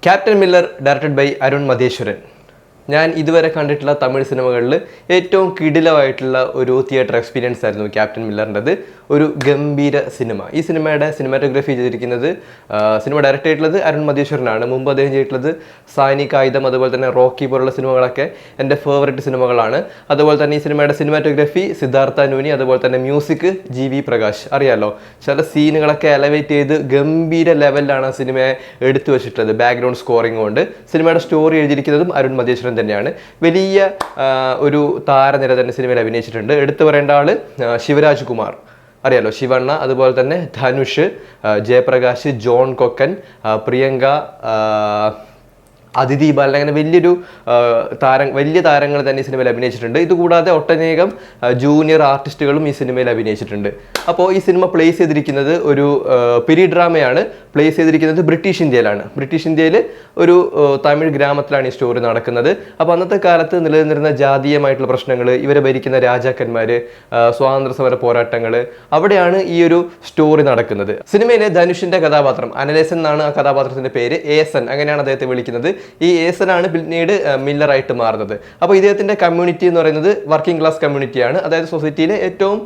Captain Miller directed by Arun Madheswaran. ഞാൻ ഇതുവരെ കണ്ടിട്ടുള്ള തമിഴ് സിനിമകളിൽ ഏറ്റവും കിടിലമായിട്ടുള്ള ഒരു തിയേറ്റർ എക്സ്പീരിയൻസ് ആയിരുന്നു ക്യാപ്റ്റൻ മില്ലറിൻ്റെത്. ഒരു ഗംഭീര സിനിമ. ഈ സിനിമയുടെ സിനിമാറ്റോഗ്രാഫി ചെയ്തിരിക്കുന്നത് സിനിമ ഡയറക്റ്റ് ചെയ്തിട്ടുള്ളത് അരുൺ മധേശ്വരനാണ്. മുമ്പ് അദ്ദേഹം ചെയ്തിട്ടുള്ളത് സാനി കായിതം, അതുപോലെ തന്നെ റോക്കി പോലുള്ള സിനിമകളൊക്കെ എൻ്റെ ഫേവറേറ്റ് സിനിമകളാണ്. അതുപോലെ തന്നെ ഈ സിനിമയുടെ സിനിമാറ്റോഗ്രാഫി സിദ്ധാർത്ഥ നൂനി, അതുപോലെ തന്നെ മ്യൂസിക് ജി.വി. പ്രകാശ്. അറിയാലോ, ചില സീനുകളൊക്കെ എലവേറ്റ് ചെയ്ത് ഗംഭീര ലെവലിലാണ് ആ സിനിമയെ എടുത്തു വെച്ചിട്ടുള്ളത്. ബാക്ക്ഗ്രൗണ്ട് സ്കോറിംഗ് കൊണ്ട് സിനിമയുടെ സ്റ്റോറി എഴുതിയിരിക്കുന്നതും അരുൺ മധേശ്വരൻ തന്നെയാണ്. വലിയ ഒരു താരനിര തന്നെ സിനിമയിൽ അഭിനയിച്ചിട്ടുണ്ട്. എടുത്തു പറയേണ്ട ആള് ശിവരാജ് കുമാർ, അറിയാലോ, ശിവണ്ണ, അതുപോലെ തന്നെ ധനുഷ്, ജയപ്രകാശ്, ജോൺ കൊക്കൻ, പ്രിയങ്ക, അതിഥി ബാലൻ, അങ്ങനെ വലിയ താരങ്ങൾ തന്നെ ഈ സിനിമയിൽ അഭിനയിച്ചിട്ടുണ്ട്. ഇതുകൂടാതെ ഒട്ടനേകം ജൂനിയർ ആർട്ടിസ്റ്റുകളും ഈ സിനിമയിൽ അഭിനയിച്ചിട്ടുണ്ട്. അപ്പോൾ ഈ സിനിമ പ്ലേസ് ചെയ്തിരിക്കുന്നത് ഒരു പീരീഡ് ഡ്രാമയാണ്. പ്ലേസ് ചെയ്തിരിക്കുന്നത് ബ്രിട്ടീഷ് ഇന്ത്യയിലാണ്. ബ്രിട്ടീഷ് ഇന്ത്യയിൽ ഒരു തമിഴ് ഗ്രാമത്തിലാണ് ഈ സ്റ്റോറി നടക്കുന്നത്. അപ്പോൾ അന്നത്തെ കാലത്ത് നിലനിന്നിരുന്ന ജാതീയമായിട്ടുള്ള പ്രശ്നങ്ങൾ, ഇവരെ ഭരിക്കുന്ന രാജാക്കന്മാർ, സ്വാതന്ത്ര്യ സമര പോരാട്ടങ്ങൾ, അവിടെയാണ് ഈ ഒരു സ്റ്റോറി നടക്കുന്നത്. സിനിമയിലെ ധനുഷിന്റെ കഥാപാത്രം അനലേസൻ എന്നാണ് ആ കഥാപാത്രത്തിന്റെ പേര്. ഏസൻ, അങ്ങനെയാണ് അദ്ദേഹത്തെ വിളിക്കുന്നത്. ഈ ഏസനാണ് പിന്നീട് മില്ലറായിട്ട് മാറുന്നത്. അപ്പോൾ ഇദ്ദേഹത്തിന്റെ കമ്മ്യൂണിറ്റി എന്ന് പറയുന്നത് വർക്കിംഗ് ക്ലാസ് കമ്മ്യൂണിറ്റിയാണ്. അതായത് സൊസൈറ്റിയിലെ ഏറ്റവും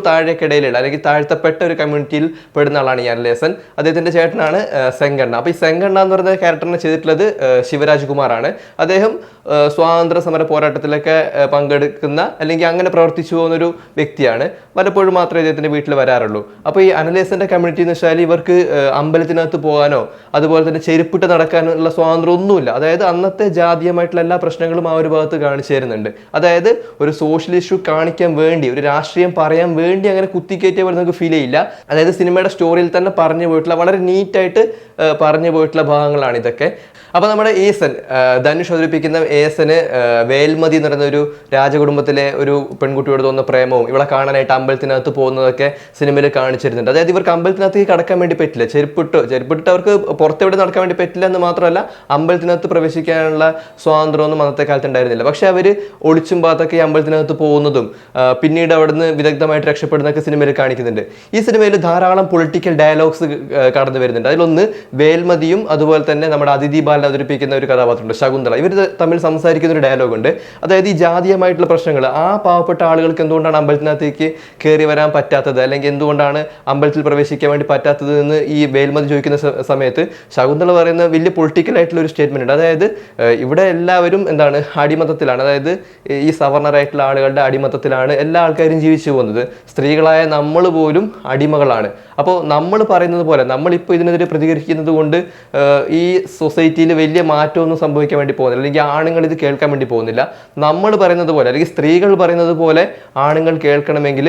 താഴേക്കിടയിലുള്ള അല്ലെങ്കിൽ താഴ്ത്തപ്പെട്ട ഒരു കമ്മ്യൂണിറ്റിയിൽ പെടുന്ന ആളാണ് ഈ അനലേസൻ. അദ്ദേഹത്തിന്റെ ചേട്ടനാണ് സെങ്കണ്ണ. അപ്പോൾ ഈ സെങ്കണ്ണ എന്ന് പറയുന്ന ക്യാരക്ടറിനെ ചെയ്തിട്ടുള്ളത് ശിവരാജ് കുമാറാണ്. അദ്ദേഹം സ്വാതന്ത്ര്യ സമര പോരാട്ടത്തിലൊക്കെ പങ്കെടുക്കുന്ന അല്ലെങ്കിൽ അങ്ങനെ പ്രവർത്തിച്ചു പോകുന്നൊരു വ്യക്തിയാണ്. പലപ്പോഴും മാത്രമേ ഇദ്ദേഹത്തിന്റെ വീട്ടിൽ വരാറുള്ളൂ. അപ്പോൾ ഈ അനലേസന്റെ കമ്മ്യൂണിറ്റി എന്ന് വെച്ചാൽ ഇവർക്ക് അമ്പലത്തിനകത്ത് പോകാനോ അതുപോലെ തന്നെ ചെരുപ്പിട്ട് നടക്കാനുള്ള സ്വാതന്ത്ര്യം ഒന്നുമില്ല. അതായത് അന്നത്തെ ജാതീയമായിട്ടുള്ള എല്ലാ പ്രശ്നങ്ങളും ആ ഒരു ഭാഗത്ത് കാണിച്ചു തരുന്നുണ്ട്. അതായത് ഒരു സോഷ്യൽ ഇഷ്യൂ കാണിക്കാൻ വേണ്ടി, ഒരു രാഷ്ട്രീയം പറയാൻ വേണ്ടി അങ്ങനെ കുത്തിക്കയറ്റിയ പോലെ നമുക്ക് ഫീൽ ചെയ്യില്ല. അതായത് സിനിമയുടെ സ്റ്റോറിയിൽ തന്നെ പറഞ്ഞു പോയിട്ടുള്ള, വളരെ നീറ്റായിട്ട് പറഞ്ഞു പോയിട്ടുള്ള ഭാഗങ്ങളാണ് ഇതൊക്കെ. അപ്പോൾ നമ്മുടെ ഏസൻ, ധനുഷ് അവതരിപ്പിക്കുന്ന ഏസന് വേൽമതി എന്ന് പറയുന്ന ഒരു രാജകുടുംബത്തിലെ ഒരു പെൺകുട്ടിയോട് തോന്നുന്ന പ്രേമവും ഇവളെ കാണാനായിട്ട് അമ്പലത്തിനകത്ത് പോകുന്നതൊക്കെ സിനിമയിൽ കാണിച്ചിരുന്നുണ്ട്. അതായത് ഇവർക്ക് അമ്പലത്തിനകത്തേക്ക് കടക്കാൻ വേണ്ടി പറ്റില്ല, ചെരുപ്പിട്ട് അവർക്ക് പുറത്തെവിടെ നടക്കാൻ വേണ്ടി പറ്റില്ല എന്ന് മാത്രമല്ല, അമ്പലത്തിനകത്ത് പ്രവേശിക്കാനുള്ള സ്വാതന്ത്ര്യമൊന്നും അന്നത്തെ കാലത്ത് ഉണ്ടായിരുന്നില്ല. പക്ഷെ അവർ ഒളിച്ചും പാത്തൊക്കെ ഈ അമ്പലത്തിനകത്ത് പോകുന്നതും പിന്നീട് അവിടുന്ന് വിദഗ്ധമായിട്ട് രക്ഷപ്പെടുന്നതൊക്കെ സിനിമയിൽ കാണിക്കുന്നുണ്ട്. ഈ സിനിമയിൽ ധാരാളം പൊളിറ്റിക്കൽ ഡയലോഗ്സ് കടന്നു വരുന്നുണ്ട്. അതിലൊന്ന് വേൽമതിയും അതുപോലെ തന്നെ നമ്മുടെ അതിഥി ബാലൻ അവതരിപ്പിക്കുന്ന ഒരു കഥാപാത്രമുണ്ട് ശകുന്തള. ഇവർ തമ്മിൽ സംസാരിക്കുന്ന ഒരു ഡയലോഗ് ഉണ്ട്. അതായത് ഈ ജാതീയമായിട്ടുള്ള പ്രശ്നങ്ങൾ, ആ പാവപ്പെട്ട ആളുകൾക്ക് എന്തുകൊണ്ടാണ് അമ്പലത്തിനകത്തേക്ക് കയറി വരാൻ പറ്റാത്തത്, അല്ലെങ്കിൽ എന്തുകൊണ്ടാണ് അമ്പലത്തിൽ പ്രവേശിക്കാൻ വേണ്ടി പറ്റാത്തത് എന്ന് ഈ വേൽമതി ചോദിക്കുന്ന സമയത്ത് ശകുന്തള പറയുന്ന വലിയ പൊളിറ്റിക്കൽ ആയിട്ടുള്ള ഒരു സ്റ്റേറ്റ്മെന്റ് ഉണ്ട്. അതായത് ഇവിടെ എല്ലാവരും അടിമത്തത്തിലാണ്. അതായത് ഈ സവർണറായിട്ടുള്ള ആളുകളുടെ അടിമത്തത്തിലാണ് എല്ലാ ആൾക്കാരും ജീവിച്ചു പോകുന്നത്. സ്ത്രീകളായ നമ്മൾ പോലും അടിമകളാണ്. അപ്പോൾ നമ്മൾ പറയുന്നത് പോലെ, നമ്മളിപ്പോൾ ഇതിനെതിരെ പ്രതികരിക്കുന്നത് കൊണ്ട് ഈ സൊസൈറ്റിയിൽ വലിയ മാറ്റമൊന്നും സംഭവിക്കാൻ വേണ്ടി പോകുന്നില്ല, അല്ലെങ്കിൽ ആണുങ്ങൾ ഇത് കേൾക്കാൻ വേണ്ടി പോകുന്നില്ല. നമ്മൾ പറയുന്നത് പോലെ, അല്ലെങ്കിൽ സ്ത്രീകൾ പറയുന്നത് പോലെ ആണുങ്ങൾ കേൾക്കണമെങ്കിൽ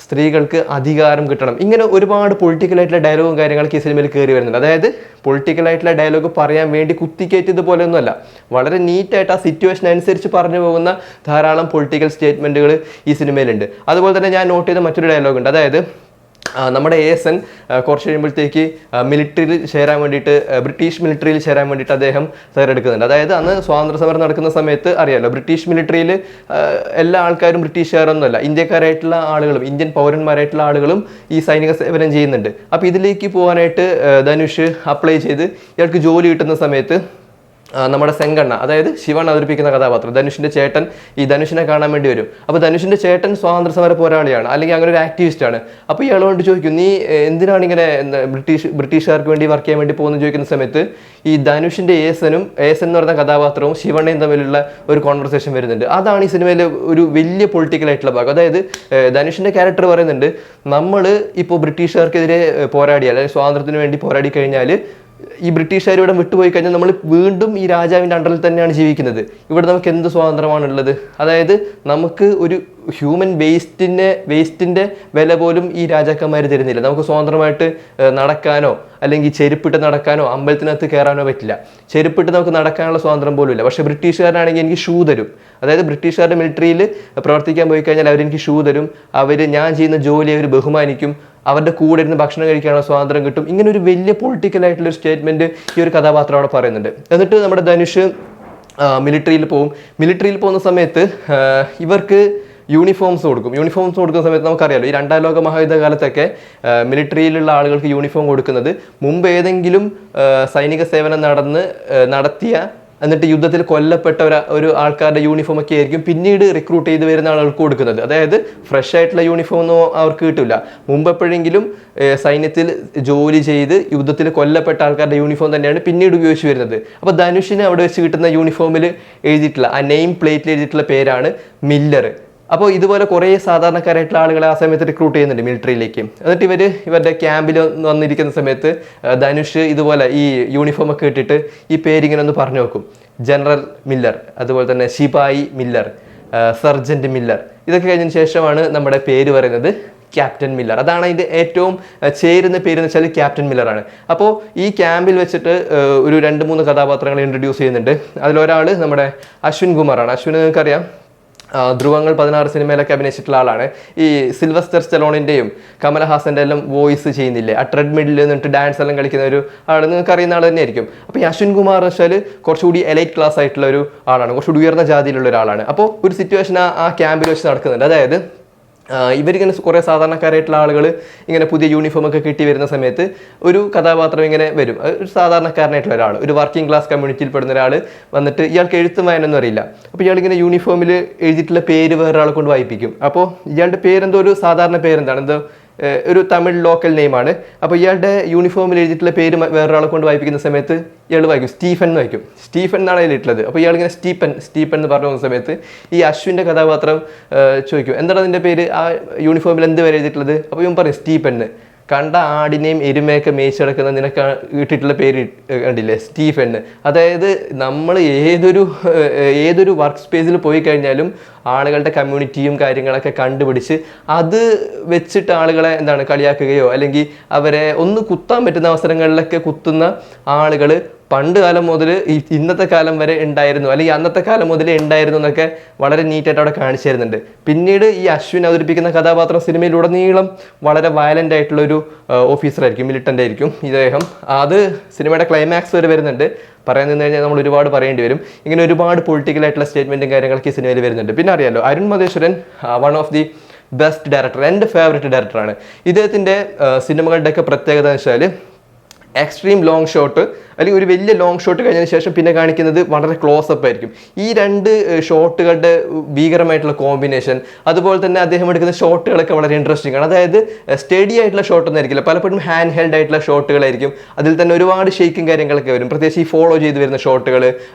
സ്ത്രീകൾക്ക് അധികാരം കിട്ടണം. ഇങ്ങനെ ഒരുപാട് പൊളിറ്റിക്കലായിട്ടുള്ള ഡയലോഗും കാര്യങ്ങളൊക്കെ ഈ സിനിമയിൽ കയറി വരുന്നുണ്ട്. അതായത് പൊളിറ്റിക്കലായിട്ടുള്ള ഡയലോഗ് പറയാൻ വേണ്ടി കുത്തിക്കയറ്റിയത് പോലെയൊന്നുമല്ല, വളരെ നീറ്റായിട്ട് ആ സിറ്റുവേഷൻ അനുസരിച്ച് പറഞ്ഞു പോകുന്ന ധാരാളം പൊളിറ്റിക്കൽ സ്റ്റേറ്റ്മെൻറ്റുകൾ ഈ സിനിമയിലുണ്ട്. അതുപോലെ തന്നെ ഞാൻ നോട്ട് ചെയ്ത മറ്റൊരു ഡയലോഗ് ഉണ്ട്. അതായത് നമ്മുടെ ഏസൻ കുറച്ച് കഴിയുമ്പോഴത്തേക്ക് മിലിറ്ററിയിൽ ചേരാൻ വേണ്ടിയിട്ട്, ബ്രിട്ടീഷ് മിലിറ്ററിയിൽ ചേരാൻ വേണ്ടിയിട്ട് അദ്ദേഹം തയ്യാറെടുക്കുന്നുണ്ട്. അതായത് അന്ന് സ്വാതന്ത്ര്യ സമരം നടക്കുന്ന സമയത്ത് അറിയാലോ, ബ്രിട്ടീഷ് മിലിറ്ററിയിൽ എല്ലാ ആൾക്കാരും ബ്രിട്ടീഷുകാരൊന്നുമല്ല, ഇന്ത്യക്കാരായിട്ടുള്ള ആളുകളും ഇന്ത്യൻ പൗരന്മാരായിട്ടുള്ള ആളുകളും ഈ സൈനിക സേവനം ചെയ്യുന്നുണ്ട്. അപ്പോൾ ഇതിലേക്ക് പോകാനായിട്ട് ധനുഷ് അപ്ലൈ ചെയ്ത് ഇയാൾക്ക് ജോലി കിട്ടുന്ന സമയത്ത് നമ്മുടെ സെങ്കണ്ണ, അതായത് ശിവൻ അവതരിപ്പിക്കുന്ന കഥാപാത്രം, ധനുഷിന്റെ ചേട്ടൻ ഈ ധനുഷിനെ കാണാൻ വേണ്ടി വരും. അപ്പോൾ ധനുഷിന്റെ ചേട്ടൻ സ്വാതന്ത്ര്യ സമര പോരാളിയാണ്, അല്ലെങ്കിൽ അങ്ങനെ ഒരു ആക്ടിവിസ്റ്റാണ്. അപ്പോൾ ഇയാളോട് ചോദിക്കും, നീ എന്തിനാണ് ഇങ്ങനെ ബ്രിട്ടീഷുകാർക്ക് വേണ്ടി വർക്ക് ചെയ്യാൻ വേണ്ടി പോകുന്നു ചോദിക്കുന്ന സമയത്ത് ഈ ധനുഷിന്റെ ഏസൻ എന്ന് പറയുന്ന കഥാപാത്രവും ശിവണ്ണയും തമ്മിലുള്ള ഒരു കോൺവെർസേഷൻ വരുന്നുണ്ട്. അതാണ് ഈ സിനിമയിലെ ഒരു വലിയ പൊളിറ്റിക്കൽ ആയിട്ടുള്ള ഭാഗം. അതായത് ധനുഷിന്റെ ക്യാരക്ടർ പറയുന്നുണ്ട്, നമ്മൾ ഇപ്പോൾ ബ്രിട്ടീഷുകാർക്കെതിരെ പോരാടി, അല്ലെങ്കിൽ സ്വാതന്ത്ര്യത്തിന് വേണ്ടി പോരാടി കഴിഞ്ഞാൽ ഈ ബ്രിട്ടീഷുകാർ ഇവിടെ വിട്ടുപോയി കഴിഞ്ഞാൽ നമ്മൾ വീണ്ടും ഈ രാജാവിൻ്റെ അണ്ടറിൽ തന്നെയാണ് ജീവിക്കുന്നത്. ഇവിടെ നമുക്ക് എന്ത് സ്വാതന്ത്ര്യമാണുള്ളത്? അതായത് നമുക്ക് ഒരു ഹ്യൂമൻ വേസ്റ്റിൻ്റെ വില പോലും ഈ രാജാക്കന്മാർ തരുന്നില്ല. നമുക്ക് സ്വതന്ത്രമായിട്ട് നടക്കാനോ അല്ലെങ്കിൽ ചെരുപ്പിട്ട് നടക്കാനോ അമ്പലത്തിനകത്ത് കയറാനോ പറ്റില്ല. ചെരുപ്പിട്ട് നമുക്ക് നടക്കാനുള്ള സ്വാതന്ത്ര്യം പോലും ഇല്ല. പക്ഷേ ബ്രിട്ടീഷുകാരനാണെങ്കിൽ എനിക്ക് ഷൂ തരും. അതായത് ബ്രിട്ടീഷുകാരുടെ മിലിറ്ററിയിൽ പ്രവർത്തിക്കാൻ പോയി കഴിഞ്ഞാൽ അവരെനിക്ക് ഷൂ തരും, ഞാൻ ചെയ്യുന്ന ജോലി അവർ ബഹുമാനിക്കും, അവരുടെ കൂടെ ഇരുന്ന് ഭക്ഷണം കഴിക്കാനുള്ള സ്വാതന്ത്ര്യം കിട്ടും. ഇങ്ങനെ ഒരു വലിയ പൊളിറ്റിക്കലായിട്ടുള്ള ഒരു സ്റ്റേറ്റ്മെന്റ് ഈ ഒരു കഥാപാത്രം അവിടെ പറയുന്നുണ്ട്. എന്നിട്ട് നമ്മുടെ ധനുഷ് മിലിറ്ററിയിൽ പോകുന്ന സമയത്ത് ഇവർക്ക് യൂണിഫോംസ് കൊടുക്കുന്ന സമയത്ത് നമുക്കറിയാലോ, ഈ രണ്ടാം ലോക മഹായുദ്ധ കാലത്തൊക്കെ മിലിറ്ററിയിലുള്ള ആളുകൾക്ക് യൂണിഫോം കൊടുക്കുന്നത് മുമ്പ് ഏതെങ്കിലും സൈനിക സേവനം നടത്തിയ എന്നിട്ട് യുദ്ധത്തിൽ കൊല്ലപ്പെട്ട ഒരു ആൾക്കാരുടെ യൂണിഫോം ഒക്കെ ആയിരിക്കും പിന്നീട് റിക്രൂട്ട് ചെയ്ത് വരുന്ന ആളുകൾക്ക് കൊടുക്കുന്നത്. അതായത് ഫ്രഷ് ആയിട്ടുള്ള യൂണിഫോം ഒന്നും അവർക്ക് കിട്ടില്ല. മുമ്പ് എപ്പോഴെങ്കിലും സൈന്യത്തിൽ ജോലി ചെയ്ത് യുദ്ധത്തിൽ കൊല്ലപ്പെട്ട ആൾക്കാരുടെ യൂണിഫോം തന്നെയാണ് പിന്നീട് ഉപയോഗിച്ച് വരുന്നത്. അപ്പോൾ ധനുഷിന് അവിടെ വെച്ച് കിട്ടുന്ന യൂണിഫോമിൽ എഴുതിയിട്ടുള്ള ആ നെയിം പ്ലേറ്റിൽ എഴുതിയിട്ടുള്ള പേരാണ് മില്ലർ. അപ്പോൾ ഇതുപോലെ കുറേ സാധാരണക്കാരായിട്ടുള്ള ആളുകളെ ആ സമയത്ത് റിക്രൂട്ട് ചെയ്യുന്നുണ്ട് മിലിറ്ററിയിലേക്ക്. എന്നിട്ട് ഇവരുടെ ക്യാമ്പിൽ വന്നിരിക്കുന്ന സമയത്ത് ധനുഷ് ഇതുപോലെ ഈ യൂണിഫോം ഒക്കെ ഇട്ടിട്ട് ഈ പേരിങ്ങനെ ഒന്ന് പറഞ്ഞു നോക്കും. ജനറൽ മില്ലർ, അതുപോലെ തന്നെ ശിപായി മില്ലർ, സർജന്റ് മില്ലർ. ഇതൊക്കെ കഴിഞ്ഞതിന് ശേഷമാണ് നമ്മുടെ പേര് പറയുന്നത് ക്യാപ്റ്റൻ മില്ലർ. അതാണ് അതിൻ്റെ ഏറ്റവും ചേരുന്ന പേര് എന്ന് വെച്ചാൽ ക്യാപ്റ്റൻ മില്ലറാണ്. അപ്പോൾ ഈ ക്യാമ്പിൽ വെച്ചിട്ട് ഒരു 2-3 കഥാപാത്രങ്ങളെ ഇൻട്രൊഡ്യൂസ് ചെയ്യുന്നുണ്ട്. അതിലൊരാൾ നമ്മുടെ അശ്വിൻ കുമാറാണ്. അശ്വിൻ നിങ്ങൾക്കറിയാം, ധ്രുവങ്ങൾ 16 സിനിമയിലൊക്കെ അഭിനയിച്ചിട്ടുള്ള ആളാണ്. ഈ സിൽവസ്റ്റർ സ്റ്റലോണിൻ്റെയും കമലഹാസൻ്റെ എല്ലാം വോയിസ് ചെയ്യുന്നില്ലേ, ആ ട്രെഡ്മില്ലിൽ നിന്നിട്ട് ഡാൻസ് എല്ലാം കളിക്കുന്ന ഒരു ആൾ നിങ്ങൾക്ക് അറിയുന്ന ആൾ തന്നെയായിരിക്കും. അപ്പോൾ ഈ അശ്വിൻ കുമാർ എന്ന് വെച്ചാൽ കുറച്ചുകൂടി എലൈറ്റ് ക്ലാസ് ആയിട്ടുള്ള ഒരു ആളാണ്, കുറച്ചുകൂടി ഉയർന്ന ജാതിയിലുള്ള ഒരാളാണ്. അപ്പോൾ ഒരു സിറ്റുവേഷൻ ആ ക്യാമ്പിൽ വെച്ച് നടക്കുന്നുണ്ട്. അതായത് ഇവരിങ്ങനെ കുറേ സാധാരണക്കാരായിട്ടുള്ള ആളുകൾ ഇങ്ങനെ പുതിയ യൂണിഫോം ഒക്കെ കിട്ടി വരുന്ന സമയത്ത് ഒരു കഥാപാത്രം ഇങ്ങനെ വരും. ഒരു സാധാരണക്കാരനായിട്ടുള്ള ഒരാൾ, ഒരു വർക്കിംഗ് ക്ലാസ് കമ്മ്യൂണിറ്റിയിൽ പെടുന്ന ഒരാൾ വന്നിട്ട് ഇയാൾക്ക് എഴുത്തും വായനൊന്നും അറിയില്ല. അപ്പോൾ ഇയാളിങ്ങനെ യൂണിഫോമിൽ എഴുതിയിട്ടുള്ള പേര് വേറൊരാളെ കൊണ്ട് വായിപ്പിക്കും. അപ്പോൾ ഇയാളുടെ പേരെന്തോ ഒരു സാധാരണ പേരെന്താണ്, എന്തോ ഒരു തമിഴ് ലോക്കൽ നെയിമാണ്. അപ്പോൾ ഇയാളുടെ യൂണിഫോമിൽ എഴുതിയിട്ടുള്ള പേര് വേറൊരാളെ കൊണ്ട് വായിപ്പിക്കുന്ന സമയത്ത് ഇയാൾ വായിക്കും സ്റ്റീഫൻ എന്ന് വായിക്കും. സ്റ്റീഫൻ എന്നാണ് അതിലിട്ടുള്ളത്. അപ്പോൾ ഇയാളിങ്ങനെ സ്റ്റീഫൻ എന്ന് പറഞ്ഞു പോകുന്ന സമയത്ത് ഈ അശ്വിൻ്റെ കഥാപാത്രം ചോദിക്കും, എന്താണ് അതിൻ്റെ പേര്, ആ യൂണിഫോമിൽ എന്ത് വരെ എഴുതിയിട്ടുള്ളത്? അപ്പോൾ ഇവൻ പറയും സ്റ്റീഫൻ. കണ്ട ആടിനെയും എരുമയൊക്കെ മേയിച്ചെടുക്കുന്ന നിനക്ക് ഇട്ടിട്ടുള്ള പേര് കണ്ടില്ലേ, സ്റ്റീഫൻ. അതായത് നമ്മൾ ഏതൊരു വർക്ക് സ്പേസിൽ പോയി കഴിഞ്ഞാലും ആളുകളുടെ കമ്മ്യൂണിറ്റിയും കാര്യങ്ങളൊക്കെ കണ്ടുപിടിച്ച് അത് വെച്ചിട്ട് ആളുകളെ കളിയാക്കുകയോ അല്ലെങ്കിൽ അവരെ ഒന്ന് കുത്താൻ പറ്റുന്ന അവസരങ്ങളിലൊക്കെ കുത്തുന്ന ആളുകൾ പണ്ട് കാലം മുതൽ ഇന്നത്തെ കാലം വരെ ഉണ്ടായിരുന്നു, അല്ലെങ്കിൽ അന്നത്തെ കാലം മുതലേ ഉണ്ടായിരുന്നു എന്നൊക്കെ വളരെ നീറ്റായിട്ട് അവിടെ കാണിച്ചു തരുന്നുണ്ട്. പിന്നീട് ഈ അശ്വിൻ അവതരിപ്പിക്കുന്ന കഥാപാത്രം സിനിമയിലുടനീളം വളരെ വയലൻ്റ് ആയിട്ടുള്ള ഒരു ഓഫീസറായിരിക്കും, മിലിറ്റൻ്റ് ആയിരിക്കും ഇദ്ദേഹം. അത് സിനിമയുടെ ക്ലൈമാക്സ് വരെ വരുന്നുണ്ട്. പറയാൻ നിന്ന് കഴിഞ്ഞാൽ നമ്മൾ ഒരുപാട് പറയേണ്ടി വരും. ഇങ്ങനെ ഒരുപാട് പൊളിറ്റിക്കലായിട്ടുള്ള സ്റ്റേറ്റ്മെൻറ്റും കാര്യങ്ങളൊക്കെ ഈ സിനിമയിൽ വരുന്നുണ്ട്. പിന്നെ അറിയാലോ, Arun Madheswaran one of the best director, എൻ്റെ ഫേവറേറ്റ് ഡയറക്ടറാണ്. ഇദ്ദേഹത്തിൻ്റെ സിനിമകളുടെയൊക്കെ പ്രത്യേകത എന്ന് വെച്ചാൽ എക്സ്ട്രീം ലോങ് ഷോട്ട് അല്ലെങ്കിൽ ഒരു വലിയ ലോങ് ഷോട്ട് കഴിഞ്ഞതിന് ശേഷം പിന്നെ കാണിക്കുന്നത് വളരെ ക്ലോസപ്പ് ആയിരിക്കും. ഈ 2 ഷോട്ടുകളുടെ ഭീകരമായിട്ടുള്ള കോമ്പിനേഷൻ, അതുപോലെ തന്നെ അദ്ദേഹം എടുക്കുന്ന ഷോട്ടുകളൊക്കെ വളരെ ഇൻട്രസ്റ്റിംഗ് ആണ്. അതായത് സ്റ്റഡി ആയിട്ടുള്ള ഷോട്ടൊന്നും ആയിരിക്കില്ല, പലപ്പോഴും ഹാൻഡ് ഹെൽഡ് ആയിട്ടുള്ള ഷോട്ടുകളായിരിക്കും. അതിൽ തന്നെ ഒരുപാട് ഷെയ്ക്കും കാര്യങ്ങളൊക്കെ വരും. പ്രത്യേകിച്ച് ഈ ഫോളോ ചെയ്ത് വരുന്ന ഷോട്ടുകൾ,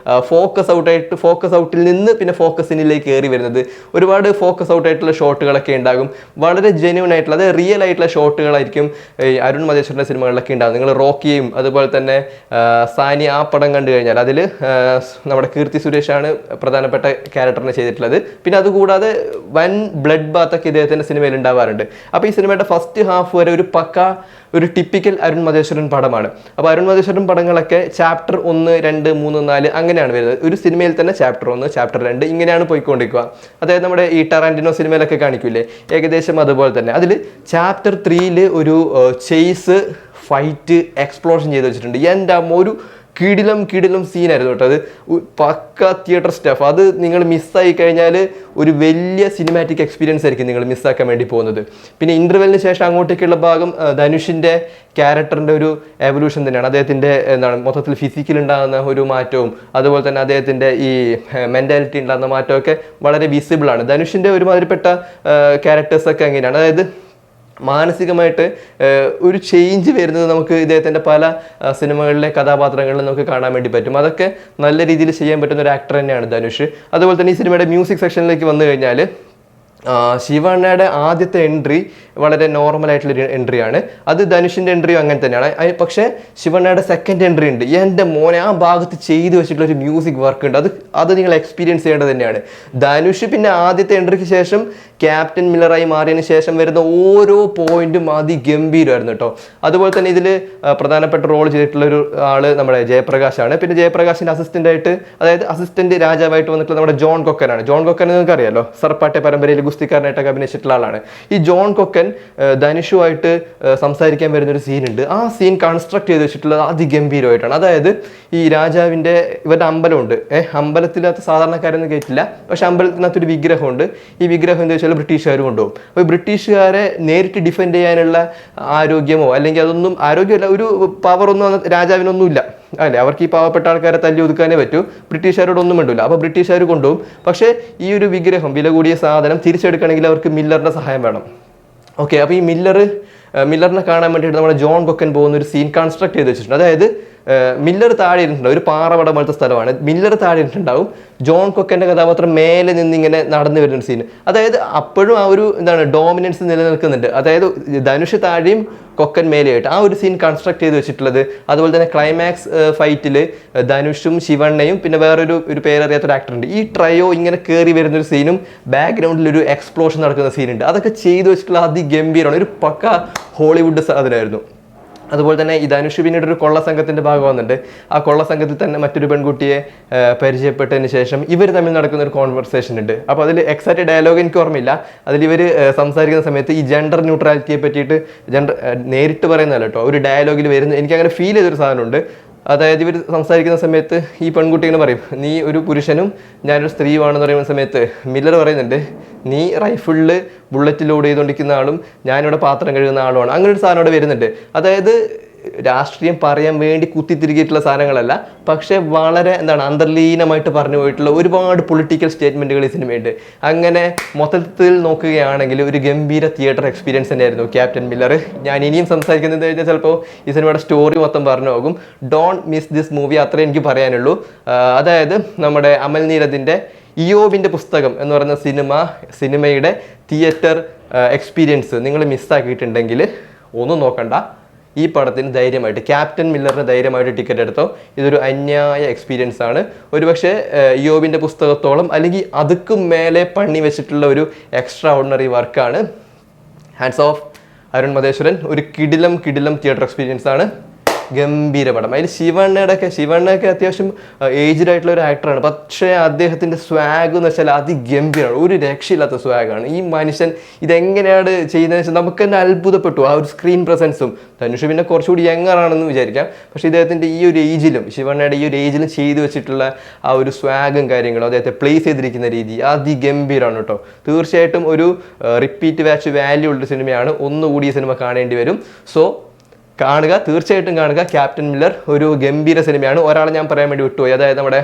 ഫോക്കസ് ഔട്ടിൽ നിന്ന് പിന്നെ ഫോക്കസ് ഇന്നിലേക്ക് കയറി വരുന്നത്, ഒരുപാട് ഫോക്കസ് ഔട്ട് ആയിട്ടുള്ള ഷോട്ടുകളൊക്കെ ഉണ്ടാകും. വളരെ ജെന്യൂൻ ആയിട്ടുള്ള, അതായത് റിയൽ ആയിട്ടുള്ള ഷോട്ടുകളായിരിക്കും ഈ അരുൺ മതേശ്വരൻ്റെ സിനിമകളിലൊക്കെ ഉണ്ടാകും. നിങ്ങൾ റോക്കിയും അതുപോലെ തന്നെ സാനി ആ പടം കണ്ടു കഴിഞ്ഞാൽ അതിൽ നമ്മുടെ കീർത്തി സുരേഷാണ് പ്രധാനപ്പെട്ട ക്യാരക്ടറിനെ ചെയ്തിട്ടുള്ളത്. പിന്നെ അതുകൂടാതെ വൻ ബ്ലഡ് ബാത്തൊക്കെ ഇദ്ദേഹത്തിൻ്റെ സിനിമയിൽ ഉണ്ടാവാറുണ്ട്. അപ്പോൾ ഈ സിനിമയുടെ ഫസ്റ്റ് ഹാഫ് വരെ ഒരു ടിപ്പിക്കൽ അരുൺ മതേശ്വരൻ പടമാണ്. അപ്പോൾ അരുൺ മതേശ്വരൻ പടങ്ങളൊക്കെ ചാപ്റ്റർ 1, 2, 3, 4 അങ്ങനെയാണ് വരുന്നത്. ഒരു സിനിമയിൽ തന്നെ ചാപ്റ്റർ 1, ചാപ്റ്റർ 2 ഇങ്ങനെയാണ് പോയിക്കൊണ്ടിരിക്കുക. അതായത് നമ്മുടെ ഈ ടാരന്റിനോ സിനിമയിലൊക്കെ കാണിക്കൂലേ, ഏകദേശം അതുപോലെ തന്നെ. അതിൽ ചാപ്റ്റർ 3 ഒരു ചേസ് ഫൈറ്റ് എക്സ്പ്ലോഷൻ ചെയ്ത് വെച്ചിട്ടുണ്ട്. എൻ്റെ ഒരു കിടിലം സീനായിരുന്നു കേട്ടോ. അത് പക്ക തിയേറ്റർ സ്റ്റഫ്. അത് നിങ്ങൾ മിസ്സായി കഴിഞ്ഞാൽ ഒരു വലിയ സിനിമാറ്റിക് എക്സ്പീരിയൻസ് ആയിരിക്കും നിങ്ങൾ മിസ്സാക്കാൻ വേണ്ടി പോകുന്നത്. പിന്നെ ഇൻ്റർവെല്ലിന് ശേഷം അങ്ങോട്ടേക്കുള്ള ഭാഗം ധനുഷിൻ്റെ ക്യാരക്ടറിൻ്റെ ഒരു എവല്യൂഷൻ തന്നെയാണ്. അദ്ദേഹത്തിൻ്റെ മൊത്തത്തിൽ ഫിസിക്കൽ ഉണ്ടാകുന്ന ഒരു മാറ്റവും അതുപോലെ തന്നെ അദ്ദേഹത്തിൻ്റെ ഈ മെൻറ്റാലിറ്റി ഉണ്ടാകുന്ന മാറ്റമൊക്കെ വളരെ വിസിബിളാണ്. ധനുഷിൻ്റെ ഒരുമാതിരിപ്പെട്ട ക്യാരക്ടേഴ്സൊക്കെ എങ്ങനെയാണ്, അതായത് മാനസികമായിട്ട് ഒരു ചേഞ്ച് വരുന്നത് നമുക്ക് ഇദ്ദേഹത്തിൻ്റെ പല സിനിമകളിലെ കഥാപാത്രങ്ങളിലും നമുക്ക് കാണാൻ വേണ്ടി പറ്റും. അതൊക്കെ നല്ല രീതിയിൽ ചെയ്യാൻ പറ്റുന്ന ഒരു ആക്ടർ തന്നെയാണ് ധനുഷ്. അതുപോലെ തന്നെ ഈ സിനിമയുടെ മ്യൂസിക് സെക്ഷനിലേക്ക് വന്നു കഴിഞ്ഞാൽ ശിവണ്ണയുടെ ആദ്യത്തെ എൻട്രി വളരെ നോർമലായിട്ടുള്ളൊരു എൻട്രിയാണ്. അത് ധനുഷിൻ്റെ എൻട്രിയും അങ്ങനെ തന്നെയാണ്. പക്ഷേ ശിവണ്ണയുടെ സെക്കൻഡ് എൻട്രി ഉണ്ട്. എൻ്റെ മോനെ ആ ഭാഗത്ത് ചെയ്തു വെച്ചിട്ടുള്ള ഒരു മ്യൂസിക് വർക്ക് ഉണ്ട്. അത് നിങ്ങൾ എക്സ്പീരിയൻസ് ചെയ്യേണ്ടത് തന്നെയാണ്. ധനുഷ് പിന്നെ ആദ്യത്തെ എൻട്രിക്ക് ശേഷം ക്യാപ്റ്റൻ മില്ലറായി മാറിയതിന് ശേഷം വരുന്ന ഓരോ പോയിന്റും അതിഗംഭീരമായിരുന്നു കേട്ടോ. അതുപോലെ തന്നെ ഇതിൽ പ്രധാനപ്പെട്ട റോൾ ചെയ്തിട്ടുള്ള ഒരു ആള് നമ്മുടെ ജയപ്രകാശാണ്. പിന്നെ ജയപ്രകാശിൻ്റെ അസിസ്റ്റൻ്റായിട്ട്, അതായത് അസിസ്റ്റന്റ് രാജാവായിട്ട് വന്നിട്ടുള്ള നമ്മുടെ ജോൺ കൊക്കനാണ്. ജോൺ കൊക്കൻ നിങ്ങൾക്ക് അറിയാലോ, സർപ്പാട്ടെ പരമ്പരയിൽ ഗുസ്തിക്കാരനായിട്ടൊക്കെ അഭിനയിച്ചിട്ടുള്ള ആളാണ്. ഈ ജോൺ കൊക്കൻ കൊക്കൻ ധനുഷുമായിട്ട് സംസാരിക്കാൻ വരുന്നൊരു സീനുണ്ട്. ആ സീൻ കൺസ്ട്രക്ട് ചെയ്ത് വെച്ചിട്ടുള്ളത് അതിഗംഭീരമായിട്ടാണ്. അതായത് ഈ രാജാവിൻ്റെ ഇവരുടെ അമ്പലമുണ്ട്, അമ്പലത്തിനകത്ത് സാധാരണക്കാരൊന്നും കയറ്റില്ല, പക്ഷെ അമ്പലത്തിനകത്തൊരു വിഗ്രഹമുണ്ട്. ഈ വിഗ്രഹം എന്താ വെച്ചാൽ ബ്രിട്ടീഷുകാർ കൊണ്ടുപോകും. അപ്പോൾ ബ്രിട്ടീഷുകാരെ നേരിട്ട് ഡിഫെൻഡ് ചെയ്യാനുള്ള ആരോഗ്യമോ അല്ലെങ്കിൽ അതൊന്നും ആരോഗ്യമല്ല, ഒരു പവറൊന്നും രാജാവിനൊന്നുമില്ല അല്ലേ. അവർക്ക് ഈ പാവപ്പെട്ട ആൾക്കാരെ തല്ലി ഒതുക്കാനേ പറ്റൂ, ബ്രിട്ടീഷുകാരോടൊന്നും വേണ്ടില്ല. അപ്പോൾ ബ്രിട്ടീഷുകാർ കൊണ്ടുപോകും. പക്ഷേ ഈ ഒരു വിഗ്രഹം, വില കൂടിയ സാധനം തിരിച്ചെടുക്കണമെങ്കിൽ അവർക്ക് മില്ലറിൻ്റെ സഹായം വേണം. ഓക്കെ, അപ്പോൾ ഈ മില്ലറിനെ കാണാൻ വേണ്ടിയിട്ട് നമ്മുടെ ജോൺ കൊക്കൻ പോകുന്ന ഒരു സീൻ കൺസ്ട്രക്ട് ചെയ്ത് വെച്ചിട്ടുണ്ട്. അതായത് മില്ലർ താഴെ ഇരുന്നിട്ടുണ്ടാവും, ഒരു പാറവട പോലത്തെ സ്ഥലമാണ്. മില്ലർ താഴെ ഇരുന്നിട്ടുണ്ടാവും, ജോൺ കൊക്കൻ്റെ കഥാപാത്രം മേലെ നിന്ന് ഇങ്ങനെ നടന്നു വരുന്ന സീൻ. അതായത് അപ്പോഴും ആ ഒരു ഡോമിനൻസ് നിലനിൽക്കുന്നുണ്ട്. അതായത് ധനുഷ് താഴെയും കൊക്കൻ മേലെയായിട്ട് ആ ഒരു സീൻ കൺസ്ട്രക്ട് ചെയ്ത് വെച്ചിട്ടുള്ളത്. അതുപോലെ തന്നെ ക്ലൈമാക്സ് ഫൈറ്റിൽ ധനുഷും ശിവണ്ണയും പിന്നെ വേറൊരു പേരറിയാത്തൊരു ആക്ടറുണ്ട്. ഈ ട്രയോ ഇങ്ങനെ കയറി വരുന്നൊരു സീനും ബാക്ക്ഗ്രൗണ്ടിൽ ഒരു എക്സ്പ്ലോഷൻ നടക്കുന്ന സീനുണ്ട്. അതൊക്കെ ചെയ്തു വെച്ചിട്ടുള്ള അതിഗംഭീരമാണ്, ഒരു പക്ക ഹോളിവുഡ് സാധനമായിരുന്നു. അതുപോലെ തന്നെ ഈ ധനുഷ് പിന്നീട് ഒരു കൊള്ള സംഘത്തിൻ്റെ ഭാഗമാകുന്നുണ്ട്. ആ കൊള്ള സംഘത്തിൽ തന്നെ മറ്റൊരു പെൺകുട്ടിയെ പരിചയപ്പെട്ടതിന് ശേഷം ഇവർ തമ്മിൽ നടക്കുന്ന ഒരു കോൺവെർസേഷൻ ഉണ്ട്. അപ്പോൾ അതിൽ എക്സാക്റ്റ് ഡയലോഗ് എനിക്ക് ഓർമ്മയില്ല. അതിലിവർ സംസാരിക്കുന്ന സമയത്ത് ഈ ജെൻഡർ ന്യൂട്രാലിറ്റിയെ പറ്റിയിട്ട് നേരിട്ട് പറയുന്നതല്ല കേട്ടോ, ഒരു ഡയലോഗിൽ വരുന്ന എനിക്കങ്ങനെ ഫീൽ ചെയ്തൊരു സാധനമുണ്ട്. അതായത് ഇവർ സംസാരിക്കുന്ന സമയത്ത് ഈ പെൺകുട്ടി ഇങ്ങനെ പറയും, നീ ഒരു പുരുഷനും ഞാനൊരു സ്ത്രീയുമാണെന്ന് പറയുന്ന സമയത്ത് മില്ലർ പറയുന്നുണ്ട്, നീ റൈഫിളിൽ ബുള്ളറ്റ് ലോഡ് ചെയ്തുകൊണ്ടിരിക്കുന്ന ആളും ഞാനിവിടെ പാത്രം കഴുകുന്ന ആളുമാണ്. അങ്ങനെ ഒരു സാധനം ഇവിടെ വരുന്നുണ്ട്. അതായത് രാഷ്ട്രീയം പറയാൻ വേണ്ടി കുത്തിത്തിരികിയിട്ടുള്ള സാധനങ്ങളല്ല, പക്ഷെ വളരെ അന്തർലീനമായിട്ട് പറഞ്ഞു പോയിട്ടുള്ള ഒരുപാട് പൊളിറ്റിക്കൽ സ്റ്റേറ്റ്മെൻറ്റുകൾ ഈ സിനിമയുണ്ട്. അങ്ങനെ മൊത്തത്തിൽ നോക്കുകയാണെങ്കിൽ ഒരു ഗംഭീര തിയേറ്റർ എക്സ്പീരിയൻസ് തന്നെയായിരുന്നു ക്യാപ്റ്റൻ മില്ലർ. ഞാൻ ഇനിയും സംസാരിക്കുന്നത് കഴിഞ്ഞാൽ ചിലപ്പോൾ ഈ സിനിമയുടെ സ്റ്റോറി മൊത്തം പറഞ്ഞു പോകും. ഡോണ്ട് മിസ് ദിസ് മൂവി, അത്രേ എനിക്ക് പറയാനുള്ളൂ. അതായത് നമ്മുടെ അമൽ നീരദിൻ്റെ ഇയോബിൻ്റെ പുസ്തകം എന്ന് പറയുന്ന സിനിമയുടെ തിയേറ്റർ എക്സ്പീരിയൻസ് നിങ്ങൾ മിസ്സാക്കിയിട്ടുണ്ടെങ്കിൽ ഒന്നും നോക്കണ്ട, ഈ പടത്തിന് ധൈര്യമായിട്ട് ക്യാപ്റ്റൻ മില്ലറിന് ധൈര്യമായിട്ട് ടിക്കറ്റ് എടുത്തോ. ഇതൊരു അന്യായ എക്സ്പീരിയൻസ് ആണ്. ഒരുപക്ഷെ ഇയോബിൻ്റെ പുസ്തകത്തോളം അല്ലെങ്കിൽ അതുക്കും മേലെ പണി വെച്ചിട്ടുള്ള ഒരു എക്സ്ട്രാ ഓർഡിനറി വർക്കാണ്. Hands off Arun Madheswaran. ഒരു കിടിലം തിയേറ്റർ എക്സ്പീരിയൻസ് ആണ്. ഗംഭീര പടം. അതിൽ ശിവണ്ണയൊക്കെ അത്യാവശ്യം ഏജ്ഡ് ആയിട്ടുള്ള ഒരു ആക്ടറാണ്, പക്ഷേ അദ്ദേഹത്തിൻ്റെ സ്വാഗ് എന്ന് വെച്ചാൽ അതിഗംഭീരമാണ്, ഒരു രക്ഷയില്ലാത്ത സ്വാഗാണ്. ഈ മനുഷ്യൻ ഇതെങ്ങനെയാണ് ചെയ്യുന്നതെന്ന് വെച്ചാൽ നമുക്ക് തന്നെ അത്ഭുതപ്പെട്ടു. ആ ഒരു സ്ക്രീൻ പ്രസൻസും. ധനുഷ് പിന്നെ കുറച്ചുകൂടി യങ്ങറാണെന്ന് വിചാരിക്കാം, പക്ഷേ ഇദ്ദേഹത്തിൻ്റെ ഈ ഒരു ഏജിലും ശിവണ്ണയുടെ ഈ ഒരു ഏജിലും ചെയ്തു വെച്ചിട്ടുള്ള ആ ഒരു സ്വാഗും കാര്യങ്ങളും അദ്ദേഹത്തെ പ്ലേസ് ചെയ്തിരിക്കുന്ന രീതി അതിഗംഭീരമാണ് കേട്ടോ. തീർച്ചയായിട്ടും ഒരു റിപ്പീറ്റ് വാച്ച് വാല്യൂ ഉള്ള സിനിമയാണ്. ഒന്നുകൂടി ഈ സിനിമ കാണേണ്ടി വരും. സോ തീർച്ചയായിട്ടും കാണുക. ക്യാപ്റ്റൻ മില്ലർ ഒരു ഗംഭീര സിനിമയാണ്. ഒരാളെ ഞാൻ പറയാൻ വേണ്ടി വിട്ടുപോയി, അതായത് നമ്മുടെ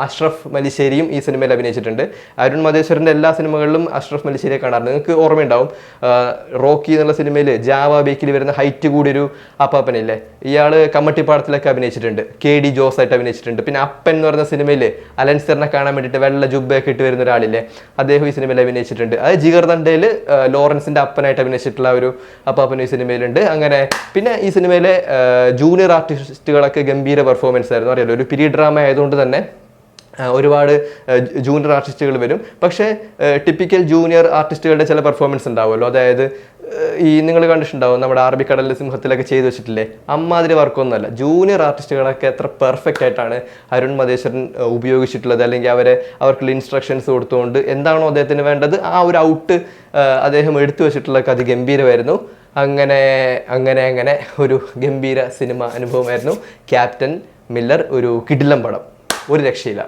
അഷ്റഫ് മലിശ്ശേരിയും ഈ സിനിമയിൽ അഭിനയിച്ചിട്ടുണ്ട്. അരുൺ മതേശ്വരൻ്റെ എല്ലാ സിനിമകളിലും അഷ്റഫ് മലിശ്ശേരിയെ കാണാറുണ്ട്. നിങ്ങൾക്ക് ഓർമ്മയുണ്ടാവും, റോക്കി എന്നുള്ള സിനിമയിൽ ജാവ ബേക്കിൽ വരുന്ന ഹൈറ്റ് കൂടിയൊരു അപ്പാപ്പനില്ലേ, ഇയാൾ കമ്മട്ടിപ്പാടത്തിലൊക്കെ അഭിനയിച്ചിട്ടുണ്ട്. KD ജോസ് ആയിട്ട് അഭിനയിച്ചിട്ടുണ്ട്. പിന്നെ അപ്പൻ എന്ന് പറയുന്ന സിനിമയിൽ അലൻസറിനെ കാണാൻ വേണ്ടിയിട്ട് വെള്ള ജുബ്ബയൊക്കെ ഇട്ട് വരുന്ന ഒരാളില്ലേ, അദ്ദേഹം ഈ സിനിമയിൽ അഭിനയിച്ചിട്ടുണ്ട്. അത് ജിഗർ ദണ്ഡയിൽ ലോറൻസിൻ്റെ അപ്പനായിട്ട് അഭിനയിച്ചിട്ടുള്ള ഒരു അപ്പാപ്പൻ ഈ സിനിമയിലുണ്ട്. അങ്ങനെ പിന്നെ ഈ സിനിമയിലെ ജൂനിയർ ആർട്ടിസ്റ്റുകളൊക്കെ ഗംഭീര പെർഫോമൻസ് ആയിരുന്നു. അറിയാലോ, ഒരു പീരീഡ് ഡ്രാമ ആയതുകൊണ്ട് തന്നെ ഒരുപാട് ജൂനിയർ ആർട്ടിസ്റ്റുകൾ വരും. പക്ഷേ ടിപ്പിക്കൽ ജൂനിയർ ആർട്ടിസ്റ്റുകളുടെ ചില പെർഫോമൻസ് ഉണ്ടാവുമല്ലോ. അതായത് ഈ നിങ്ങൾ കണ്ടിട്ടുണ്ടാവും നമ്മുടെ അറബിക്കടലിലെ സിംഹത്തിലൊക്കെ ചെയ്തു വെച്ചിട്ടില്ലേ, അമ്മാതിരി വർക്കൊന്നുമല്ല. ജൂനിയർ ആർട്ടിസ്റ്റുകളൊക്കെ എത്ര പെർഫെക്റ്റ് ആയിട്ടാണ് അരുൺ മതേശ്വരൻ ഉപയോഗിച്ചിട്ടുള്ളത്. അല്ലെങ്കിൽ അവർക്കുള്ള ഇൻസ്ട്രക്ഷൻസ് കൊടുത്തുകൊണ്ട് എന്താണോ അദ്ദേഹത്തിന് വേണ്ടത് ആ ഒരു ഔട്ട് അദ്ദേഹം എടുത്തു വെച്ചിട്ടുള്ള അതിഗംഭീരമായിരുന്നു. അങ്ങനെ ഒരു ഗംഭീര സിനിമ അനുഭവമായിരുന്നു ക്യാപ്റ്റൻ മില്ലർ. ഒരു കിടിലം പടം, ഒരു രക്ഷയില്ല.